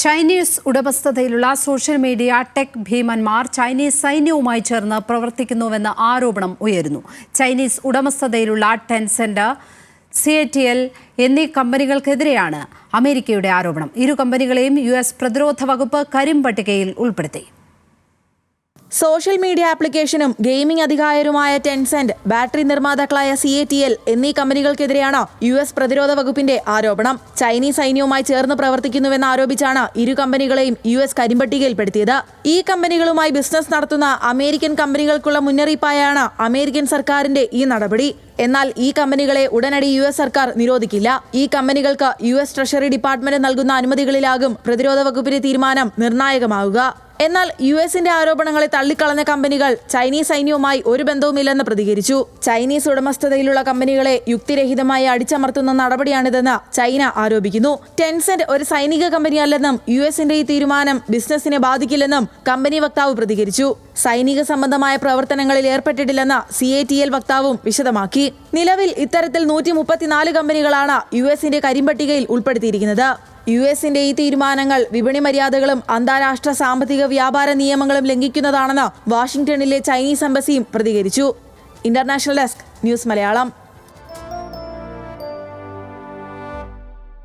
Chinese ഉടമസ്ഥതയിലുള്ള social media tech ഭീമന്മാർ Chinese സൈന്യവുമായി ചേർന്ന് പ്രവർത്തിക്കുന്നുവെന്ന ആരോപണം ഉയരുന്നു. ചൈനീസ് ഉടമസ്ഥതയിലുള്ള ടെൻസെന്റ്, CATL എന്നീ കമ്പനികൾക്കെതിരെയാണ് അമേരിക്കയുടെ ആരോപണം. ഇരു കമ്പനികളെയും US പ്രതിരോധ വകുപ്പ് കരിമ്പട്ടികയിൽ ഉൾപ്പെടുത്തി. സോഷ്യൽ മീഡിയ ആപ്ലിക്കേഷനും ഗെയിമിംഗ് അധികായരുമായ ടെൻസെന്റ്, ബാറ്ററി നിർമ്മാതാക്കളായ CATL എന്നീ കമ്പനികൾക്കെതിരെയാണ് US പ്രതിരോധ വകുപ്പിന്റെ ആരോപണം. ചൈനീസ് സൈന്യവുമായി ചേർന്ന് പ്രവർത്തിക്കുന്നുവെന്ന് ആരോപിച്ചാണ് ഇരു കമ്പനികളെയും US കരിമ്പട്ടികയിൽപ്പെടുത്തിയത്. ഈ കമ്പനികളുമായി ബിസിനസ് നടത്തുന്ന അമേരിക്കൻ കമ്പനികൾക്കുള്ള മുന്നറിയിപ്പായാണ് അമേരിക്കൻ സർക്കാരിന്റെ ഈ നടപടി. എന്നാൽ ഈ കമ്പനികളെ ഉടനടി US സർക്കാർ നിരോധിക്കില്ല. ഈ കമ്പനികൾക്ക് US ട്രഷറി ഡിപ്പാർട്ട്മെന്റ് നൽകുന്ന അനുമതികളിലാകും പ്രതിരോധ വകുപ്പിന്റെ തീരുമാനം നിർണായകമാവുക. എന്നാൽ US-ന്റെ ആരോപണങ്ങളെ തള്ളിക്കളഞ്ഞ കമ്പനികൾ ചൈനീസ് സൈന്യവുമായി ഒരു ബന്ധവുമില്ലെന്ന് പ്രതികരിച്ചു. ചൈനീസ് ഉടമസ്ഥതയിലുള്ള കമ്പനികളെ യുക്തിരഹിതമായി അടിച്ചമർത്തുന്ന നടപടിയാണിതെന്ന് ചൈന ആരോപിക്കുന്നു. ടെൻസെന്റ് ഒരു സൈനിക കമ്പനിയല്ലെന്നും US-ന്റെ ഈ തീരുമാനം ബിസിനസിനെ ബാധിക്കില്ലെന്നും കമ്പനി വക്താവ് പ്രതികരിച്ചു. സൈനിക സംബന്ധമായ പ്രവർത്തനങ്ങളിൽ ഏർപ്പെട്ടിട്ടില്ലെന്ന് CATL വക്താവും വിശദമാക്കി. നിലവിൽ ഇത്തരത്തിൽ 134 കമ്പനികളാണ് US-ന്റെ കരിമ്പട്ടികയിൽ ഉൾപ്പെടുത്തിയിരിക്കുന്നത്. US-ന്റെ ഈ തീരുമാനങ്ങൾ വിപണി മര്യാദകളും അന്താരാഷ്ട്ര സാമ്പത്തിക വ്യാപാര നിയമങ്ങളും ലംഘിക്കുന്നതാണെന്ന് വാഷിംഗ്ടണിലെ ചൈനീസ് എംബസിയും പ്രതികരിച്ചു. International desk, news Malayalam.